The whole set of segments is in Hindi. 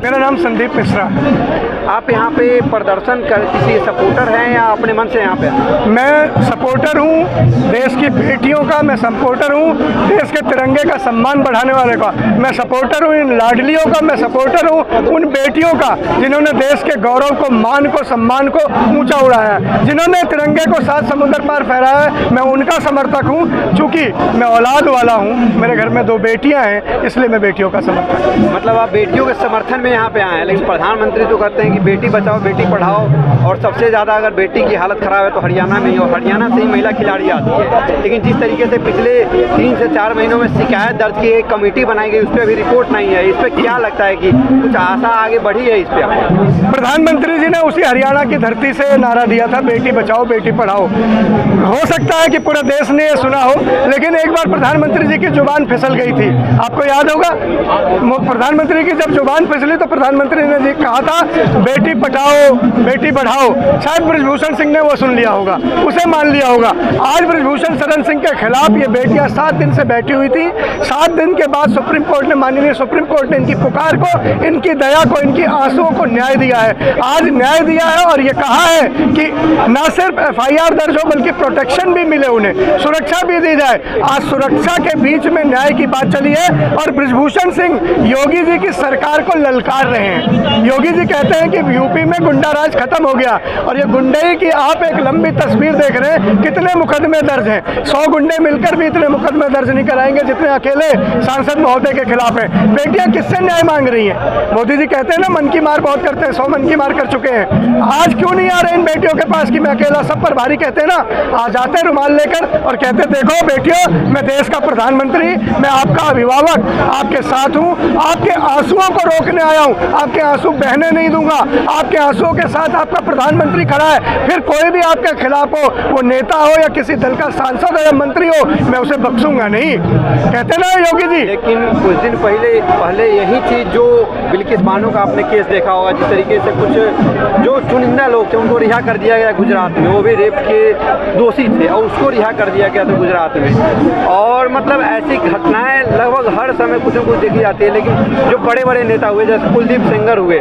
मेरा नाम संदीप मिश्रा। आप यहाँ पे प्रदर्शन कर किसी सपोर्टर हैं या अपने मन से यहाँ पे? मैं सपोर्टर हूँ देश की बेटियों का, मैं सपोर्टर हूँ देश के तिरंगे का सम्मान बढ़ाने वाले का, मैं सपोर्टर हूँ इन लाडलियों का, मैं सपोर्टर हूँ उन बेटियों का जिन्होंने देश के गौरव को, मान को, सम्मान को ऊंचा उड़ाया है, जिन्होंने तिरंगे को 7 समुद्र पार फहराया है। मैं उनका समर्थक हूँ। चूँकि मैं औलाद वाला हूँ, मेरे घर में 2 बेटियाँ हैं, इसलिए मैं बेटियों का समर्थक हूँ। मतलब आप बेटियों के समर्थन में यहाँ पे आए हैं, लेकिन प्रधानमंत्री तो कहते हैं कि बेटी बचाओ बेटी पढ़ाओ, और सबसे ज़्यादा अगर बेटी की हालत ख़राब है तो हरियाणा में ही, और हरियाणा से ही महिला खिलाड़ी आती है। लेकिन जिस तरीके से पिछले 3 से 4 महीनों में शिकायत दर्ज की, एक कमेटी बनाई गई, उस पर अभी रिपोर्ट नहीं है। इस पर क्या लगता है कि कुछ आशा आगे बढ़ी है इस पर? प्रधानमंत्री जी ने उसी हरियाणा की धरती से नारा दिया था, बेटी बचाओ बेटी पढ़ाओ। हो सकता है कि पूरे देश ने ये सुना हो, लेकिन एक बार प्रधानमंत्री जी की जुबान फिसल गई थी। आपको याद होगा, प्रधानमंत्री की जब जुबान फिसली तो प्रधानमंत्री ने जी कहा था बेटी पढ़ाओ बेटी बढ़ाओ। शायद बृजभूषण सिंह ने वो सुन लिया होगा, उसे मान लिया होगा। आज बृजभूषण शरण सिंह के खिलाफ ये बेटियां 7 दिन से बैठी हुई थी। 7 दिन के बाद सुप्रीम कोर्ट ने, माननीय सुप्रीम कोर्ट ने इनकी पुकार को, इनकी दया को, इनकी आंसुओं को न्याय दिया है। आज न्याय दिया है और ये कहा है कि न सिर्फ FIR दर्ज हो बल्कि प्रोटेक्शन भी मिले, उन्हें सुरक्षा भी दी जाए। आज सुरक्षा के बीच में न्याय की बात चली है और बृजभूषण सिंह योगी जी की सरकार को ललकार रहे हैं। योगी जी कहते हैं कि यूपी में गुंडा राज खत्म हो गया, और ये गुंडे की आप एक लंबी तस्वीर देख रहे हैं। कितने मुकदमे दर्ज हैं? 100 गुंडे मिलकर भी इतने मुकदमे दर्ज नहीं कराएंगे जितने अकेले सांसद महोदय के खिलाफ हैं। बेटियां किससे न्याय मांग रही हैं? मोदी जी कहते हैं ना, मन की मार बहुत करते हैं, 100 मन की मार कर चुके हैं। आज क्यों नहीं आ रहे इन बेटियों के पास कि मैं अकेला सब पर भारी? कहते हैं ना, आ जाते रुमाल लेकर और कहते देखो बेटियों, मैं देश का प्रधानमंत्री, मैं आपका अभिभावक, आपके साथ हूँ, आपके आंसुओं को रोकने आया हूँ, आपके आंसू बहने नहीं दूंगा। आपके आंसुओं के साथ आपका प्रधानमंत्री खड़ा है। फिर कोई भी आपके खिलाफ हो, वो नेता हो या किसी दल का सांसद हो या मंत्री हो, मैं उसे बख्शूंगा नहीं। कहते ना योगी जी। लेकिन कुछ दिन पहले यही चीज जो बिल्किस बानो का आपने केस देखा होगा, जिस तरीके से कुछ जो चुनिंदा लोग थे उनको रिहा कर दिया गया गुजरात में, वो भी रेप के दोषी थे और उसको रिहा कर दिया गया था गुजरात में। और मतलब ऐसी घटनाएं लगभग हर समय कुछ न कुछ देखी जाती है। लेकिन जो बड़े बड़े नेता हुए, जैसे कुलदीप सेंगर हुए,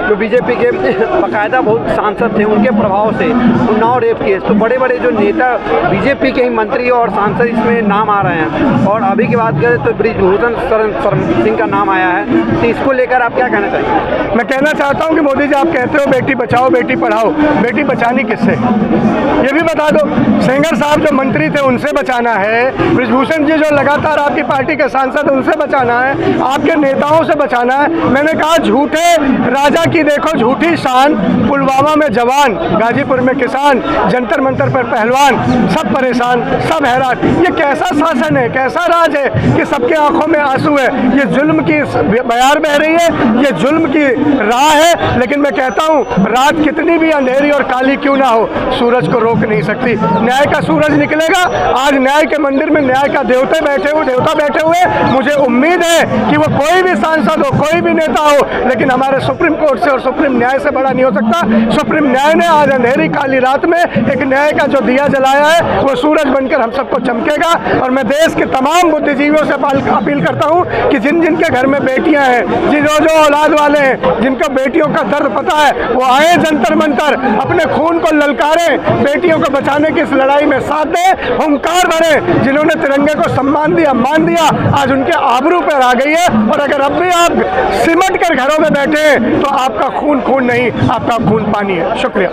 जो बीजेपी के बाकायदा बहुत सांसद थे, उनके प्रभाव से उन्नाव रेप केस, तो बड़े बड़े जो नेता बीजेपी के ही मंत्री और सांसद इसमें नाम आ रहे हैं। और अभी की बात करें तो बृजभूषण शरण सिंह का नाम आया है, तो इसको लेकर आप क्या कहना चाहिए? मैं कहना चाहता हूं कि मोदी जी, आप कहते हो बेटी बचाओ बेटी पढ़ाओ, बेटी बचानी किससे ये भी बता दो। सेंगर साहब जो मंत्री थे उनसे बचाना है, बृजभूषण जी जो लगातार आपकी पार्टी के सांसद, उनसे बचाना है, आपके नेताओं से बचाना है। मैंने कहा झूठे राजा की देखो झूठी शान, पुलवामा में जवान, गाजीपुर में किसान, जंतर मंतर पर पहलवान, सब परेशान, सब हैरान। ये कैसा शासन है, कैसा राज है कि सबके आंखों में आंसू है? ये जुल्म की बयार बह रही है, ये जुल्म की राह है। लेकिन मैं कहता हूँ, रात कितनी भी अंधेरी और काली क्यों ना हो, सूरज को रोक नहीं सकती। न्याय का सूरज निकलेगा। आज न्याय के मंदिर में न्याय का देवता बैठे हुए। मुझे उम्मीद है कि वो कोई भी सांसद हो, कोई भी नेता हो, लेकिन हमारे सुप्रीम कोर्ट से और सुप्रीम न्याय से बड़ा नहीं हो सकता। सुप्रीम न्याय ने आज अंधेरी काली रात में एक न्याय का जो दिया जलाया है, वो सूरज बनकर हम सबको चमकेगा। और मैं देश के तमाम बुद्धिजीवियों से अपील करता हूँ कि जिन जिनके घर में बेटियां हैं, जो औलाद वाले हैं, जिनको बेटियों का दर्द पता है, वो आए जंतर मंतर, अपने खून को ललकारें, बेटियों को बचाने की इस लड़ाई में साथ दें, हुंकार भरें। जिन्होंने तिरंगे को सम्मान दिया, मान दिया, आज उनके आबरू पर आ गई है। और अगर अब भी आप सिमट कर घरों में बैठे हैं तो आपका खून खून नहीं, आपका खून पानी है। शुक्रिया।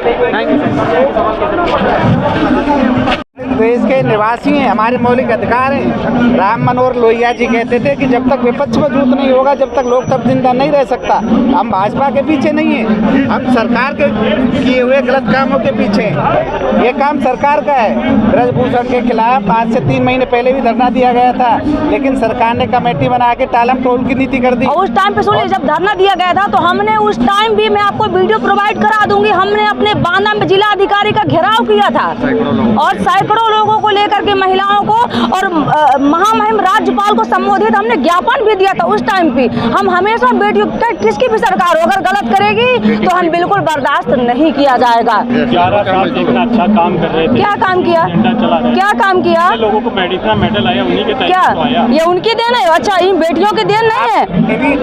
देश के निवासी हैं, हमारे मौलिक अधिकार हैं। राम मनोहर लोहिया जी कहते थे कि जब तक विपक्ष मजबूत नहीं होगा, जब तक लोकतंत्र जिंदा नहीं रह सकता। हम भाजपा के पीछे नहीं हैं, हम सरकार के किए हुए गलत कामों के पीछे हैं। ये काम सरकार का है। बृजभूषण के खिलाफ आज से 3 महीने पहले भी धरना दिया गया था, लेकिन सरकार ने कमेटी बना के टालम टोल की नीति कर दी। और उस टाइम पे सुनिए, जब धरना दिया गया था तो हमने उस टाइम भी, मैं आपको वीडियो प्रोवाइड करा दूंगी, हमने अपने बांदा में जिला अधिकारी का घेराव किया था और सैकड़ों हजारों लोगों को लेकर के महिलाओं को और महामहिम राज्यपाल को संबोधित हमने ज्ञापन भी दिया था उस टाइम पे। हम हमेशा बेटियों किसकी भी सरकार हो अगर गलत करेगी तो हम बिल्कुल बर्दाश्त नहीं किया जाएगा। 11 साल से इतना अच्छा काम कर रहे थे। क्या काम किया, क्या काम किया? लोगों को मेडल आया, उन्हीं के तहत क्या तो आया। ये उनकी देन है? अच्छा, इन बेटियों की देन नहीं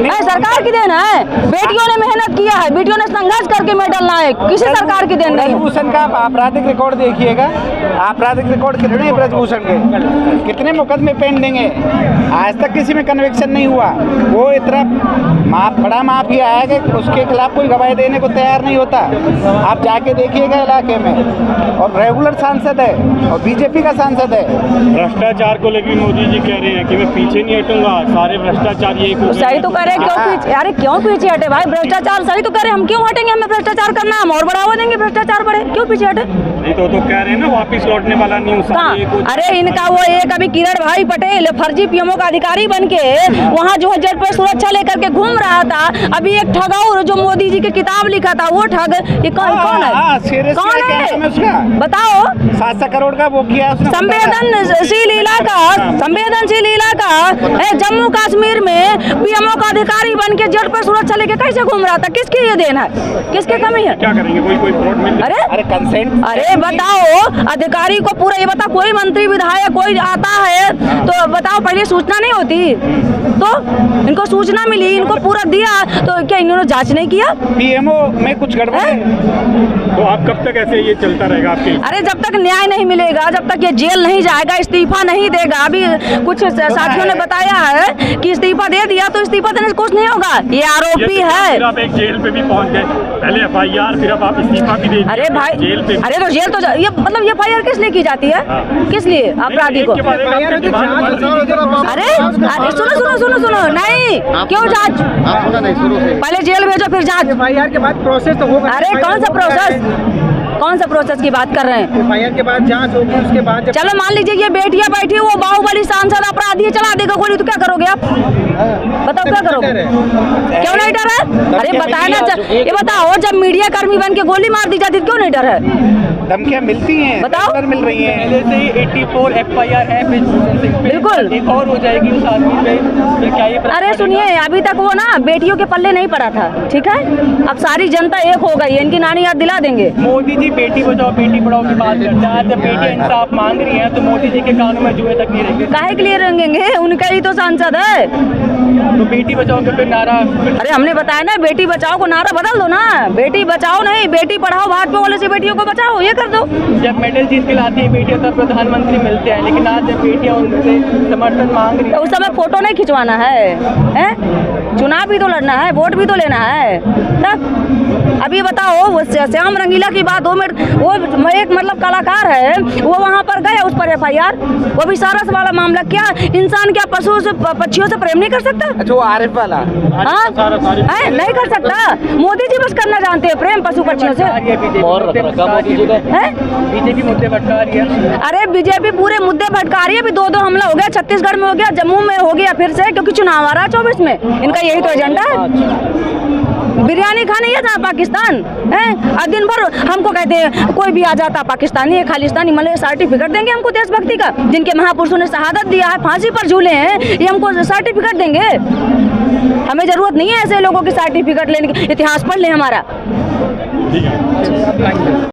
है, सरकार की देन है। बेटियों ने मेहनत किया है, बेटियों ने संघर्ष करके मेडल लाए, किसी सरकार की देन नहीं। ब्रजभूषण का आपराधिक रिकॉर्ड देखिएगा, आपराधिक रिकॉर्ड कितने हैं ब्रजभूषण के, कितने मुकदमे पेंडिंग है, आज तक किसी में कन्विक्शन नहीं हुआ। वो इतना बड़ा माफिया है कि उसके खिलाफ कोई गवाही देने को तैयार नहीं होता। आप जाके देखिएगा इलाके में, और रेगुलर सांसद है और बीजेपी का सांसद है। भ्रष्टाचार को लेकर मोदी जी कह रहे हैं कि मैं पीछे नहीं हटूंगा, सारे भ्रष्टाचार यही तो सही तो कह रहे हैं, क्यों पीछे? अरे क्यों पीछे हटे भाई? भ्रष्टाचार सही तो कह रहे हैं, हम क्यों हटेंगे? हमें भ्रष्टाचार करना, हम और बढ़ावा देंगे, भ्रष्टाचार बढ़े, क्यों पीछे हटे? नहीं तो कह रहे हैं ना वापिस लौटने वाला न्यूज़। अरे इनका वो एक अभी किरण भाई पटेल फर्जी पीएमओ का अधिकारी बन के वहाँ जो है जेल पर सुरक्षा लेकर के घूम रहा था। अभी एक ठगाऊ जो मोदी जी की किताब लिखा था वो ठग, ये कौन है? कौन है बताओ? 700 करोड़ का वो किया उसने। संवेदनशील इलाका जम्मू कश्मीर में पीएमओ का अधिकारी बन के जेल पर सुरक्षा लेके कैसे घूम रहा था? किसकी ये देन है, किसकी कमी है? क्या करेंगे? कोई फ्रॉड मिल जाए? अरे कंसेंट, अरे बताओ अधिकारी को पूरा ये बता, कोई मंत्री विधायक कोई आता है तो बताओ पहले सूचना नहीं होती? तो इनको सूचना मिली, इनको पूरा दिया, तो क्या इन्होंने जांच नहीं किया? पीएमओ में कुछ गड़बड़ है? तो आप कब तक ऐसे ये चलता रहेगा आपके? अरे जब तक न्याय नहीं मिलेगा, जब तक ये जेल नहीं जाएगा, इस्तीफा नहीं देगा। अभी कुछ साथियों ने बताया है कि इस्तीफा दे दिया तो इस्तीफा देने से कुछ नहीं होगा, ये आरोपी है। फिर आप एक जेल पे भी पहुंच गए, पहले FIR, फिर अब आप इस्तीफा भी दे दिए। अरे भाई जेल पे, अरे तो जेल तो ये मतलब FIR किस लिए की जाती है? किस लिए? अपराधी को? अरे सुनो नहीं, क्यों जांच? पहले जेल भेजो फिर जांच। FIR के बाद प्रोसेस तो होगा। अरे कौन सा प्रोसेस की बात कर रहे हैं? FIR के बाद जांच होगी, उसके बाद चलो मान लीजिए ये बेटियां बैठी, वो बाहुबली सांसद अपराधी है, चला देगा गोली, तो क्या करोगे आप? बताओ क्या करोगे? क्यों नहीं डर है? अरे बताए ना, ये बताओ जब मीडिया कर्मी बन के गोली मार दी जाती क्यों नहीं डर है? धमकियां मिलती हैं, बताओ। मिल रही हैं। पहले से ही 84 FIR है बिल्कुल। एक और हो जाएगी उस आदमी पे, फिर क्या ये अरे सुनिए, अभी तक वो ना बेटियों के पल्ले नहीं पड़ा था, ठीक है? अब सारी जनता एक हो गई है, इनकी नानी याद दिला देंगे। मोदी जी बेटी बचाओ बेटी पढ़ाओ की बात करते हैं। जब बेटियां इंसाफ मांग रही हैं तो मोदी जी के कानों में जुए तक नहीं रहेंगे। काहे के लिए रहेंगे? उनका ही तो सांसद है। तो बेटी बचाओ के फिर नारा, अरे हमने बताया ना, बेटी बचाओ को नारा बदल दो ना, बेटी बचाओ नहीं बेटी पढ़ाओ, भाजपा वाले से बेटियों को बचाओ, ये कर दो। जब मेडल जीत के लाती है बेटियां तब प्रधानमंत्री मिलते हैं, लेकिन आज जब बेटियां उनसे समर्थन मांग रही तो उस समय फोटो नहीं खिंचवाना है? चुनाव भी तो लड़ना है, वोट भी तो लेना है। तब अभी बताओ, वो श्याम रंगीला की बात, 2 मिनट, वो एक मतलब कलाकार है, वो वहाँ पर गए, उस पर FIR, वो भी सारस वाला मामला। क्या इंसान क्या पशु से पक्षियों से प्रेम नहीं कर सकता? जो आरिफ वाला नहीं कर सकता? मोदी जी बस करना जानते हैं प्रेम पशु पक्षियों से। बीजेपी मुद्दे भटका रही है। अरे बीजेपी पूरे मुद्दे भटका रही है। अभी 2 हमला हो गया, छत्तीसगढ़ में हो गया, जम्मू में हो गया फिर से, क्योंकि चुनाव आ रहा है 24 में। इनका यही तो एजेंडा है, बिरयानी खाने ही था पाकिस्तान है। और दिन भर हमको कहते हैं कोई भी आ जाता पाकिस्तानी है, खालिस्तानी, मतलब सर्टिफिकेट देंगे हमको देशभक्ति का? जिनके महापुरुषों ने शहादत दिया है, फांसी पर झूले हैं, ये हमको सर्टिफिकेट देंगे? हमें जरूरत नहीं है ऐसे लोगों की सर्टिफिकेट लेने की। इतिहास पढ़ ले हमारा।